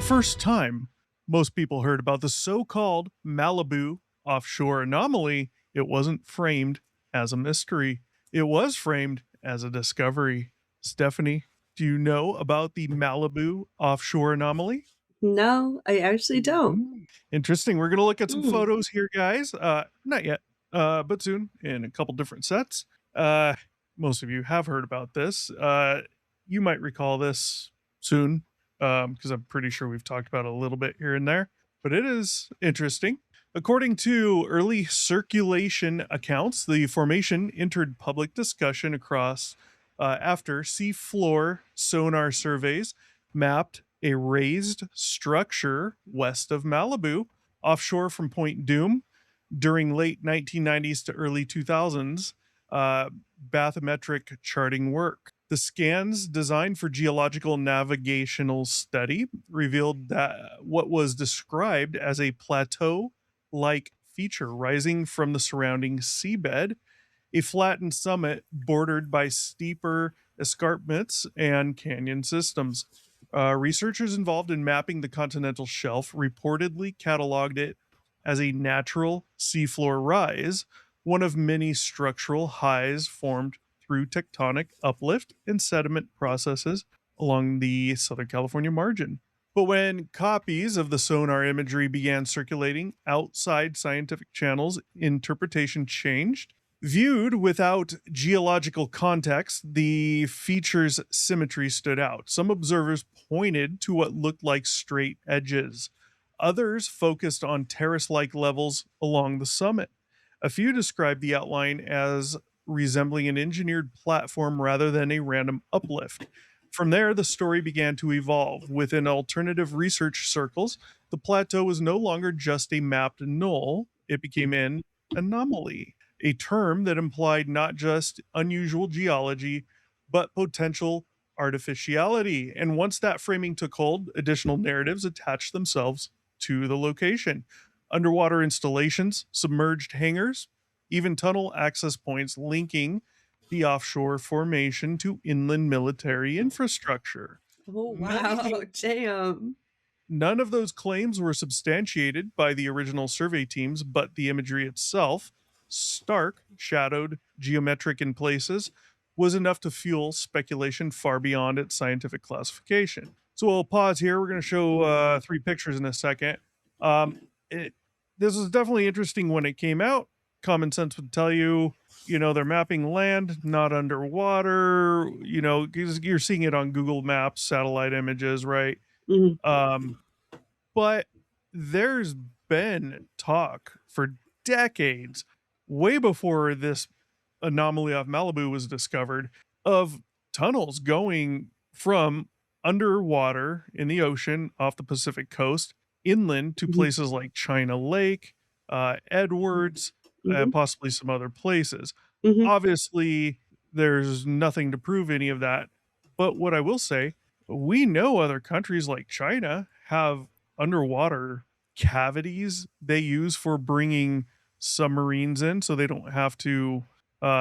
first time most people heard about the so-called Malibu offshore anomaly, it wasn't framed as a mystery. It was framed as a discovery. Stephanie, do you know about the Malibu offshore anomaly? No, I actually don't. Interesting. We're going to look at some Mm. photos here, guys. Not yet, but soon in a couple different sets. Uh, most of you have heard about this. You might recall this soon because I'm pretty sure we've talked about it a little bit here and there, but it is interesting. According to early circulation accounts, the formation entered public discussion across after seafloor sonar surveys mapped a raised structure west of Malibu, offshore from Point Doom, during late 1990s to early 2000s bathymetric charting work. The scans, designed for geological navigational study, revealed that what was described as a plateau like feature rising from the surrounding seabed, a flattened summit bordered by steeper escarpments and canyon systems. Researchers involved in mapping the continental shelf reportedly cataloged it as a natural seafloor rise, one of many structural highs formed through tectonic uplift and sediment processes along the Southern California margin. But when copies of the sonar imagery began circulating outside scientific channels, interpretation changed. Viewed without geological context, the feature's symmetry stood out. Some observers pointed to what looked like straight edges. Others focused on terrace like levels along the summit. A few described the outline as resembling an engineered platform rather than a random uplift. From there, the story began to evolve. Within alternative research circles, the plateau was no longer just a mapped knoll, it became an anomaly, a term that implied not just unusual geology, but potential artificiality. And once that framing took hold, additional narratives attached themselves to the location. Underwater installations, submerged hangars, even tunnel access points linking the offshore formation to inland military infrastructure. Oh, None of wow. Damn. None of those claims were substantiated by the original survey teams, but the imagery itself, stark, shadowed, geometric in places, was enough to fuel speculation far beyond its scientific classification. So we'll pause here. We're going to show three pictures in a second. It, this was definitely interesting when it came out. Common sense would tell you, they're mapping land, not underwater. 'Cause you're seeing it on Google Maps, satellite images, right? Mhm. Um, but there's been talk for decades, way before this anomaly off Malibu was discovered, of tunnels going from underwater in the ocean off the Pacific coast inland to Mhm. places like China Lake, Edwards, and Mhm. possibly some other places. Mhm. Obviously, there's nothing to prove any of that. But what I will say, we know other countries like China have underwater cavities they use for bringing submarines in so they don't have to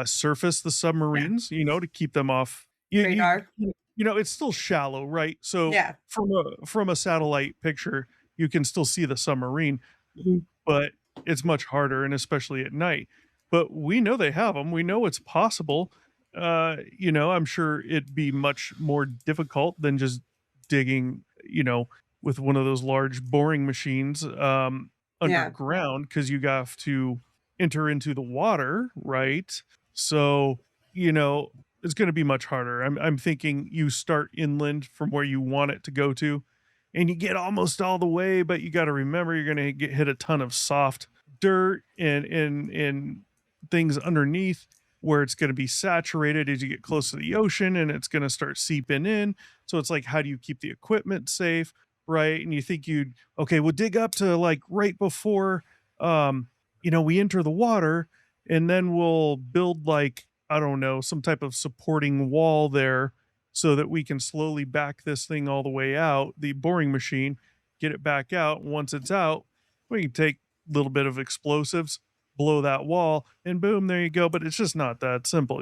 surface the Yeah. submarines, to keep them off. Radar. It's still shallow, right? So Yeah. from a satellite picture, you can still see the submarine, Mhm. but it's much harder, and especially at night. But we know they have them. We know it's possible. I'm sure it'd be much more difficult than just digging, with one of those large boring machines Yeah. underground because you have to enter into the water, right? So, you know, it's going to be much harder. I'm thinking you start inland from where you want it to go to, and you get almost all the way, but you got to remember you're going to get hit a ton of soft dirt and things underneath where it's going to be saturated as you get close to the ocean, and it's going to start seeping in. So it's like, how do you keep the equipment safe, right? And you think okay, we'll dig up to like right before we enter the water, and then we'll build, like, I don't know, some type of supporting wall there so that we can slowly back this thing all the way out, the boring machine, get it back out. Once it's out, we can take a little bit of explosives, blow that wall, and boom, there you go. But it's just not that simple.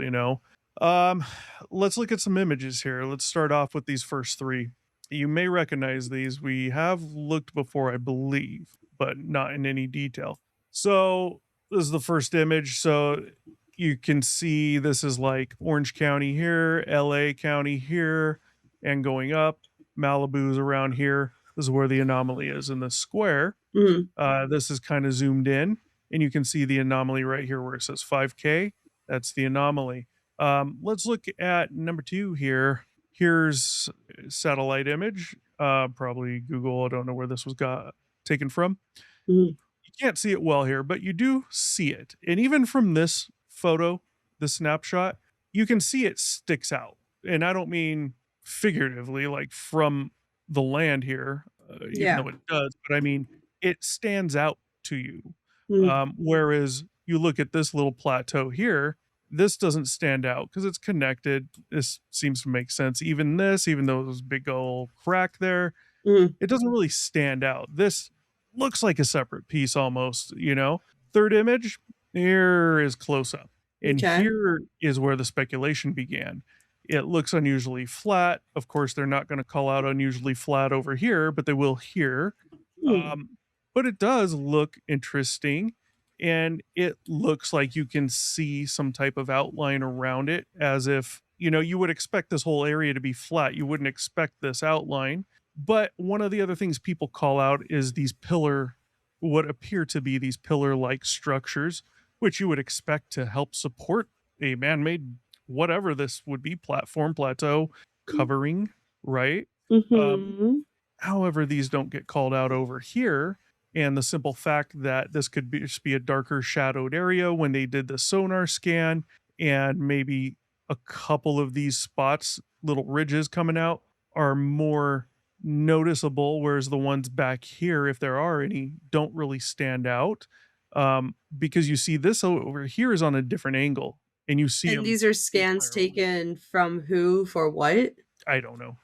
Um, let's look at some images here. Let's start off with these first three. You may recognize these. We have looked before, I believe, but not in any detail. So this is the first image. So you can see this is like Orange County here, LA County here, and going up. Malibu's around here. This is where the anomaly is in the square. Mm, This is kind of zoomed in, and you can see the anomaly right here where it says 5K. That's the anomaly. Let's look at number two here. Here's a satellite image, probably Google. I don't know where this was got taken from. mm, You can't see it well here, but you do see it. And even from this photo, the snapshot, you can see it sticks out. And I don't mean figuratively, like from the land here, even yeah. though it does, but I mean it stands out to you. Mm, Whereas you look at this little plateau here, this doesn't stand out because it's connected. This seems to make sense. Even this, even though there's a big old crack there, mm, it doesn't really stand out. This looks like a separate piece almost. Third image, here is close up. And okay. here is where the speculation began. It looks unusually flat. Of course, they're not going to call out unusually flat over here, but they will here. Mm, Um, but it does look interesting. And it looks like you can see some type of outline around it as if, you would expect this whole area to be flat. You wouldn't expect this outline, but one of the other things people call out is these what appear to be these pillar-like structures, which you would expect to help support a man-made whatever this would be, platform, plateau, covering, right? Um, mm-hmm. However, these don't get called out over here. And the simple fact that this could just be a darker shadowed area when they did the sonar scan, and maybe a couple of these spots, little ridges coming out, are more noticeable, whereas the ones back here, if there are any, don't really stand out. Because you see this over here is on a different angle, and you see And them these are the scans entire way. taken from who for what? I don't know.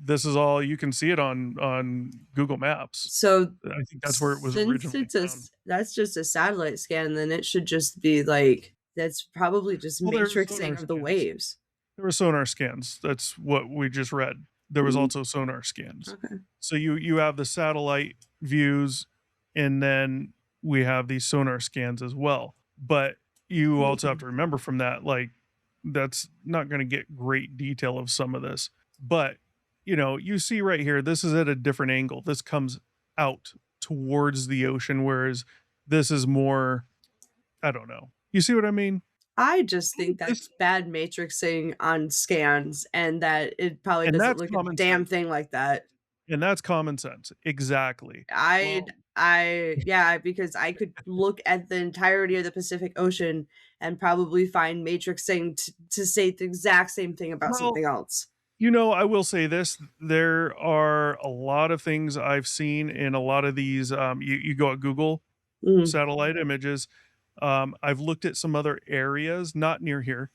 This is all you can see it on Google Maps. So I think that's where it was since originally it's a found. that's just a satellite scan, then it should just be like that's probably just Well, there's sonar matrixing of the scans. waves. There were sonar scans. That's what we just read. There was Mm, also sonar scans. okay. So you have the satellite views, and then we have these sonar scans as well. But you also have Mm, to remember from that, like, that's not going to get great detail of some of this. But you see right here, this is at a different angle. This comes out towards the ocean, whereas this is more, I don't know. You see what I mean? I just think This that's bad matrixing on scans and that it probably and doesn't that's look a common damn sense. thing like that. And that's common sense. Exactly. I Well, yeah, because I could look at the entirety of the Pacific Ocean and probably find matrixing to say the exact same thing about well, something else. I will say this. There are a lot of things I've seen in a lot of these. You go at Google Mm, satellite images. I've looked at some other areas, not near here,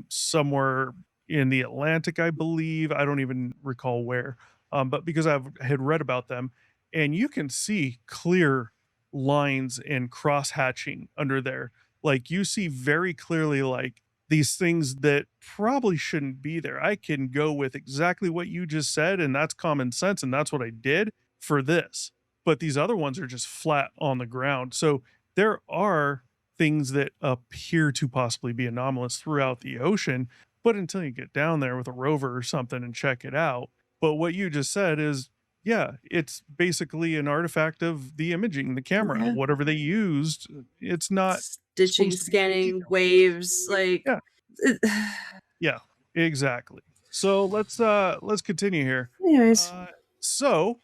somewhere in the Atlantic, I believe. I don't even recall where, but because had read about them, and you can see clear lines and cross hatching under there. Like you see very clearly, like these things that probably shouldn't be there. I can go with exactly what you just said, and that's common sense, and that's what I did for this. But these other ones are just flat on the ground. So there are things that appear to possibly be anomalous throughout the ocean, but until you get down there with a rover or something and check it out. But what you just said is, yeah, it's basically an artifact of the imaging, the camera, yeah. whatever they used. It's not Stitching, supposed to be any scanning, detail. waves, like Yeah, yeah, exactly. So let's continue here. anyways. So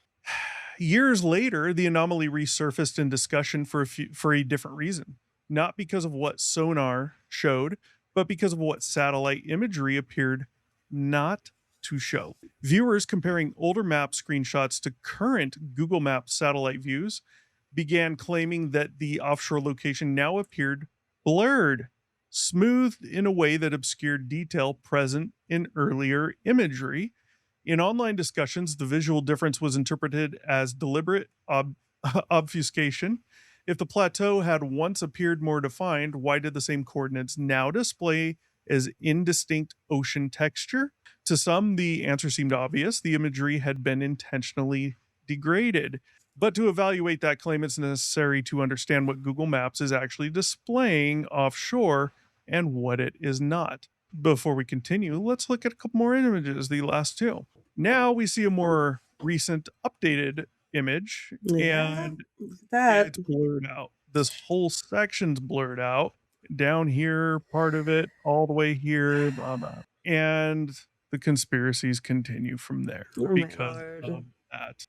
years later, the anomaly resurfaced in discussion for a different reason, not because of what sonar showed, but because of what satellite imagery appeared not to show. Viewers comparing older map screenshots to current Google Maps satellite views began claiming that the offshore location now appeared blurred, smoothed in a way that obscured detail present in earlier imagery. In online discussions, the visual difference was interpreted as deliberate obfuscation. If the plateau had once appeared more defined, why did the same coordinates now display as indistinct ocean texture. To some, the answer seemed obvious. The imagery had been intentionally degraded. But to evaluate that claim, it's necessary to understand what Google Maps is actually displaying offshore and what it is not. Before we continue, let's look at a couple more images, the last two. Now we see a more recent updated image, Yeah, and that it's blurred out. This whole section's blurred out. Down here, part of it, all the way here, blah, blah. And the conspiracies continue from there oh my because lord. of that.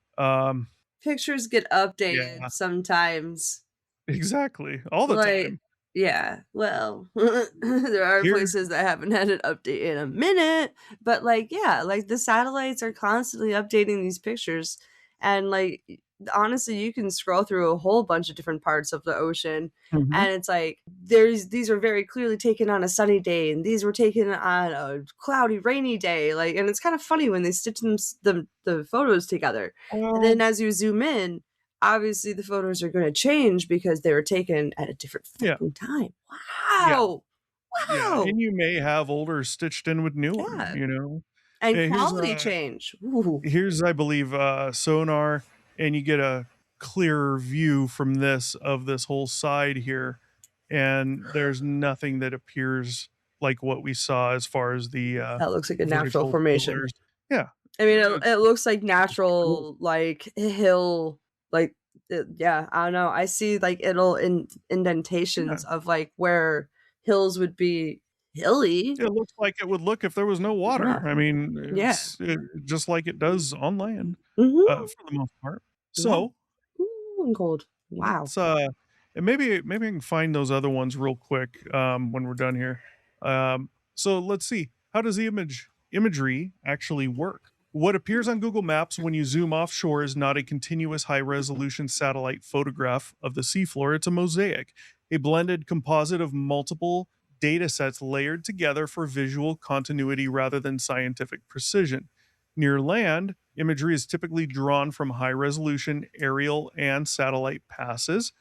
Pictures get updated Yeah, sometimes. exactly. All the Like, time. yeah, well, there are Here, places that haven't had an update in a minute, but, like, yeah, like, the satellites are constantly updating these pictures, and, like, honestly, you can scroll through a whole bunch of different parts of the ocean, mhm, and it's like, these are very clearly taken on a sunny day, and these were taken on a cloudy, rainy day, like, and it's kind of funny when they stitch the photos together, and then well, as you zoom in, obviously the photos are gonna change because they were taken at a different yeah, fucking time. yeah, Wow! yeah. Wow! And you may have older stitched in with newer, Yeah, you know. and Here's quality change. Ooh, I believe sonar, and you get a clearer view from this of this whole side here, and there's nothing that appears like what we saw as far as the that looks like a natural visual formation. pillars. Yeah, I mean, it's it looks like pretty cool. natural, like, hill, like, yeah, I don't know, I see, like, it'll in Yeah, indentations of, like, where hills would be hilly. it looks like it would look if there was no Yeah, water. I mean, yeah. just like it does on land, Mhm, for the most part. yeah. So Ooh, and cold. Wow. let's and maybe I can find those other ones real quick when we're done here. So let's see. How does the imagery actually work? What appears on Google Maps when you zoom offshore is not a continuous high resolution satellite photograph of the seafloor. It's a mosaic, a blended composite of multiple data sets layered together for visual continuity rather than scientific precision. Near land, imagery is typically drawn from high resolution aerial and satellite passes,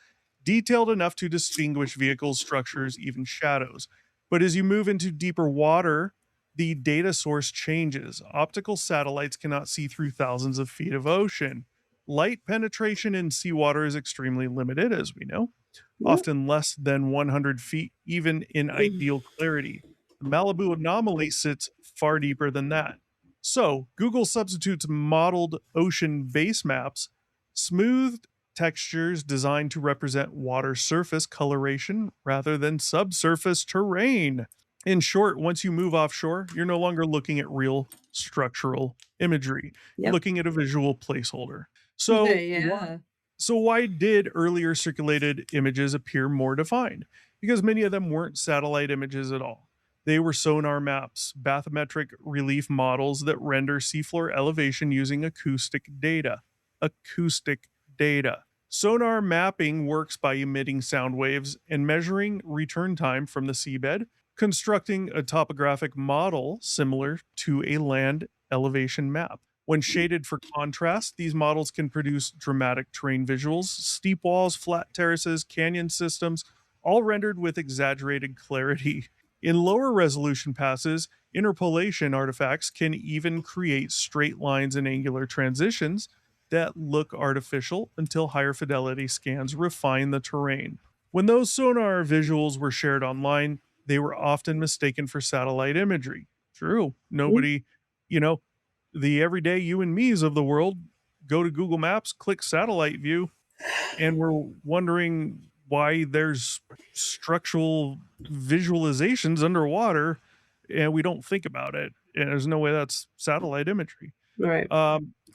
detailed enough to distinguish vehicles, structures, even shadows. But as you move into deeper water, the data source changes. Optical satellites cannot see through thousands of feet of ocean. Light penetration in seawater is extremely limited, as we know, Yep. often less than 100 feet, even in ideal clarity. The Malibu anomaly sits far deeper than that. So, Google substitutes modeled ocean base maps, smoothed textures designed to represent water surface coloration rather than subsurface terrain. In short, once you move offshore, you're no longer looking at real structural imagery. You're Yep. looking at a visual placeholder. So, Yeah. why did earlier circulated images appear more defined? Because many of them weren't satellite images at all. They were sonar maps, bathymetric relief models that render seafloor elevation using acoustic data. Acoustic data. Sonar mapping works by emitting sound waves and measuring return time from the seabed, constructing a topographic model similar to a land elevation map. When shaded for contrast, these models can produce dramatic terrain visuals, steep walls, flat terraces, canyon systems, all rendered with exaggerated clarity. In lower resolution passes, interpolation artifacts can even create straight lines and angular transitions that look artificial until higher fidelity scans refine the terrain. When those sonar visuals were shared online, they were often mistaken for satellite imagery. True. Mm, Nobody, you know, the everyday you and me's of the world go to Google Maps, click satellite view, and we're wondering why there's structural visualizations underwater and we don't think about it. And there's no way that's satellite imagery. right.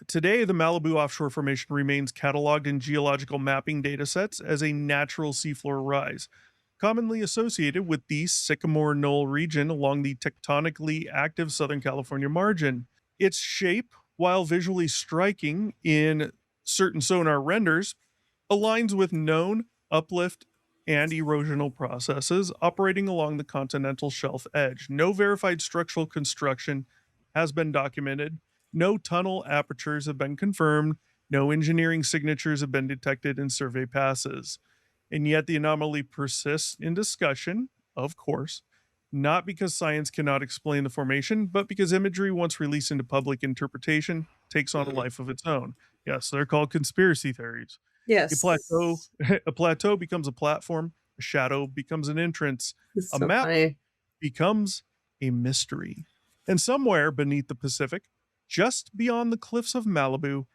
Today, the Malibu offshore formation remains cataloged in geological mapping datasets as a natural seafloor rise, commonly associated with the Sycamore Knoll region along the tectonically active Southern California margin. Its shape, while visually striking in certain sonar renders, aligns with known uplift and erosional processes operating along the continental shelf edge. No verified structural construction has been documented. No tunnel apertures have been confirmed. No engineering signatures have been detected in survey passes. And yet the anomaly persists in discussion, of course. not because science cannot explain the formation, but because imagery, once released into public interpretation, takes on a Mm. life of its own. Yes, they're called conspiracy theories. A plateau, Yes. a plateau becomes a platform, a shadow becomes an entrance, It's a so map funny. becomes a mystery. And somewhere beneath the Pacific, just beyond the cliffs of Malibu,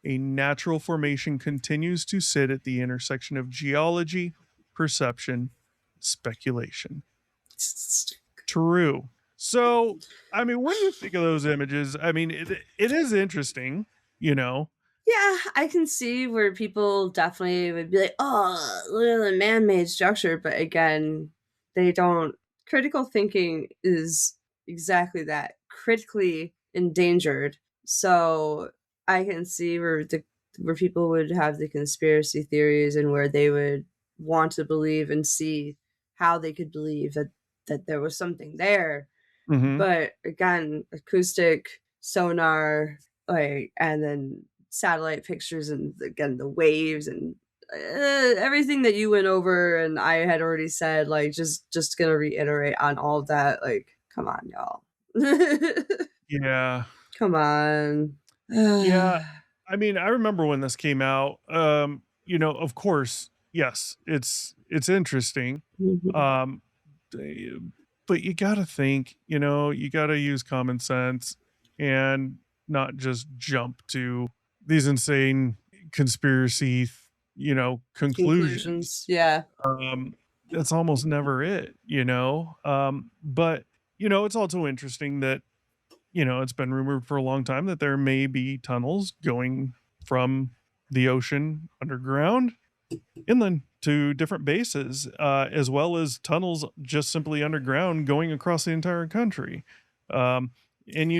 a natural formation continues to sit at the intersection of geology, perception, speculation. True. So, I mean, what do you think of those images? I mean, it is interesting, you know. Yeah, I can see where people definitely would be like, "Oh, look at the man-made structure," but again, they don't critical thinking is exactly that, critically endangered. So, I can see where people would have the conspiracy theories and where they would want to believe and see how they could believe that there was something there. Mhm. But again, acoustic, sonar, like, and then satellite pictures, and again, the waves and everything that you went over and I had already said, like, just gonna reiterate on all of that. Like, come on, y'all. Yeah. Come on. Yeah. I mean, I remember when this came out, of course, yes, it's interesting. Mhm. Um, d- but you got to think, you got to use common sense and not just jump to these insane conspiracy, conclusions. Conclusions. Yeah. Um, that's. Almost never it. But it's also interesting that it's been rumored for a long time that there may be tunnels going from the ocean underground inland to different bases, as well as tunnels just simply underground going across the entire country. Um, and I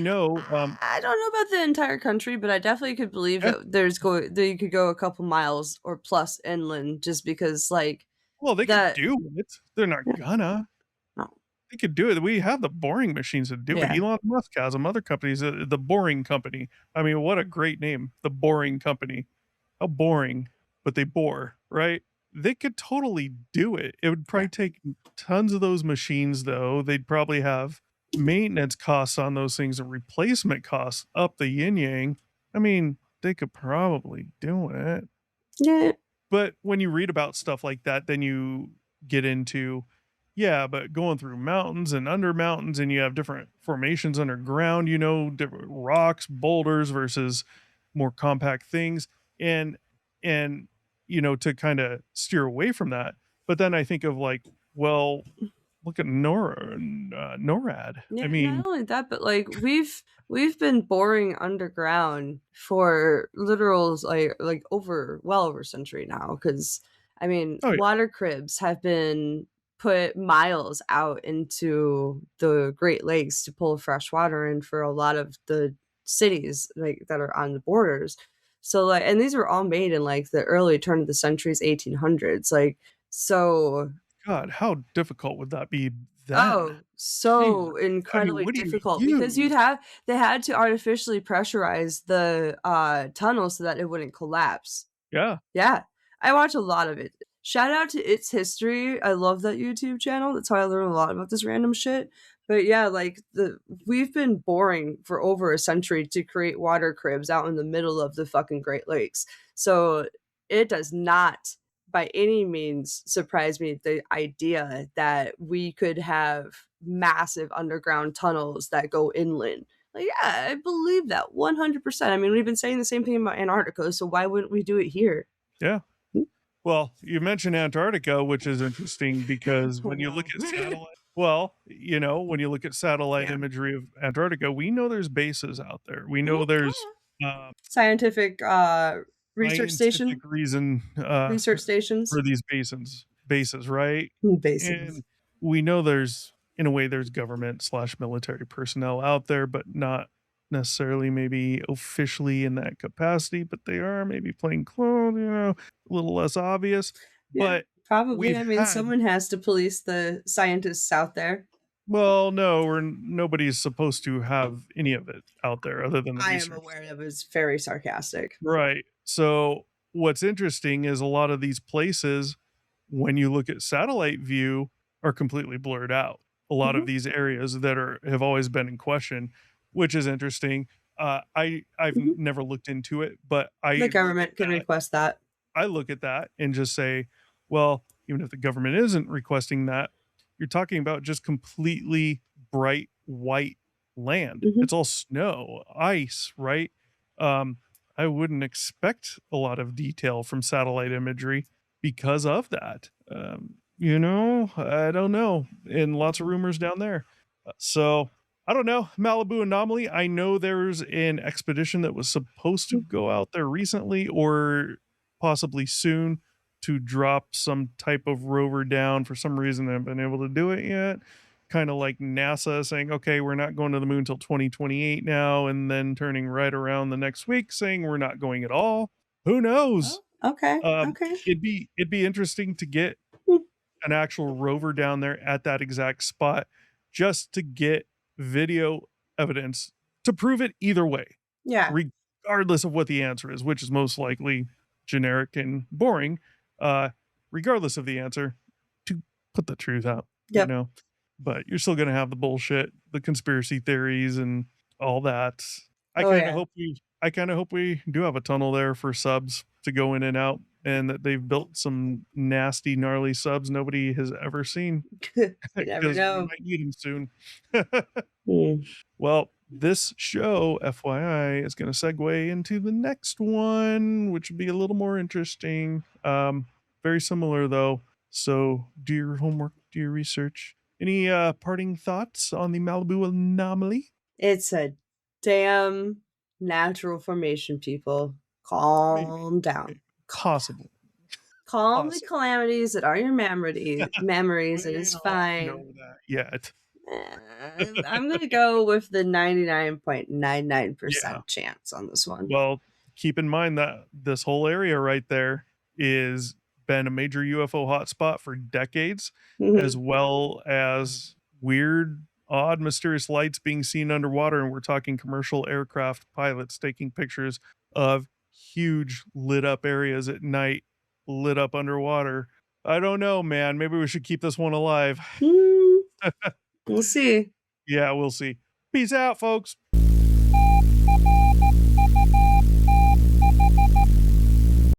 don't know about the entire country, but I definitely could believe yeah, that you could go a couple miles or plus inland just because, like, well, they could that. do it. They're not Yeah, gonna. no. They could do it. We have the boring machines to do it. Yeah. Elon Musk has them. Other companies, the Boring Company. I mean, what a great name, the Boring Company. How boring, but they bore, right? They could totally do it. It would Yeah. probably take tons of those machines, though. They'd probably have maintenance costs on those things and replacement costs up the yin yang. I mean, they could probably do it. Yeah. But when you read about stuff like that, then you get into, yeah, but going through mountains and under mountains, and you have different formations underground, different rocks, boulders versus more compact things. And, and, to kind of steer away from that. But then I think of like, well, look at NORAD. I Yeah, not mean, only that, but, like, we've been boring underground for literals, like, over a century now. Because I mean, oh, yeah, water cribs have been put miles out into the Great Lakes to pull fresh water in for a lot of the cities, like, that are on the borders. So, like, and these were all made in, like, the early turn of the century's 1800s, like, so. God, how difficult would that be then? Oh, Jesus. so I mean, incredibly what do you difficult because use? they had to artificially pressurize the, tunnel so that it wouldn't collapse. Yeah. Yeah, I watch a lot of it. Shout out to It's History, I love that YouTube channel, that's how I learn a lot about this random shit. But yeah, like, the we've been boring for over a century to create water cribs out in the middle of the fucking Great Lakes. So, it does not by any means surprise me the idea that we could have massive underground tunnels that go inland. Like, yeah, I believe that 100%. I mean, we've been saying the same thing about Antarctica, so why wouldn't we do it here? Yeah. Well, you mentioned Antarctica, which is interesting because Oh, when you look no. at when you look at satellite Yeah. imagery of Antarctica, we know there's bases out there. We Mhm. know Oh, there's yeah. uh, Scientific, research scientific station? reason Research stations? for these bases, right? Bases. And we know there's, in a way, there's government slash military personnel out there, but not necessarily maybe officially in that capacity, but they are maybe plain clothes, a little less obvious. Yeah, But probably. we've I mean, had, someone has to police the scientists out there. well, no, nobody's supposed to have any of it out there other than the I am research. aware that was very sarcastic. Right. So what's interesting is a lot of these places, when you look at satellite view, are completely blurred out. a lot of Mhm. these areas that have always been in question, which is interesting. I've Mhm. never looked into it, but The government can request that. I look at that and just say, well, even if the government isn't requesting that, you're talking about just completely bright white land. Mhm. It's all snow, ice, right? Um, I wouldn't expect a lot of detail from satellite imagery because of that. I don't know. And lots of Mhm. rumors down there. So I don't know. Malibu Anomaly. I know there's an expedition that was supposed to Mhm. go out there recently or possibly soon to drop some type of rover down. For some reason, they haven't been able to do it yet. Kind of like NASA saying, okay, we're not going to the moon until 2028 now, and then turning right around the next week saying we're not going at all. Who knows? Oh, okay, Um, okay. it'd be interesting to get Mm, an actual rover down there at that exact spot just to get video evidence to prove it either way, yeah, regardless of what the answer is, which is most likely generic and boring. Uh, Regardless of the answer, to put the truth out, you yep. know. But you're still gonna have the bullshit, the conspiracy theories, and all that. Oh, yeah. I kind of hope we do have a tunnel there for subs to go in and out, and that they've built some nasty, gnarly subs nobody has ever seen You never because we know. might need them soon. Mm. Well, this show, FYI, is going to segue into the next one, which will be a little more interesting. Very similar though. So do your homework, do your research. Any parting thoughts on the Malibu anomaly? It's a damn natural formation, people. Maybe, Calm down. maybe, Calm down. possibly, Calm the possibly. calamities that are your memories. It We is don't fine. know that yet. I'm gonna go with the Yeah. 99.99% chance on this one. Well, keep in mind that this whole area right there is been a major UFO hotspot for decades, as Mhm. well as weird, odd, mysterious lights being seen underwater. And we're talking commercial aircraft pilots taking pictures of huge lit up areas at night, lit up underwater. I don't know, man. Maybe we should keep this one alive. Mm, we'll see. Yeah, we'll see. Peace out, folks.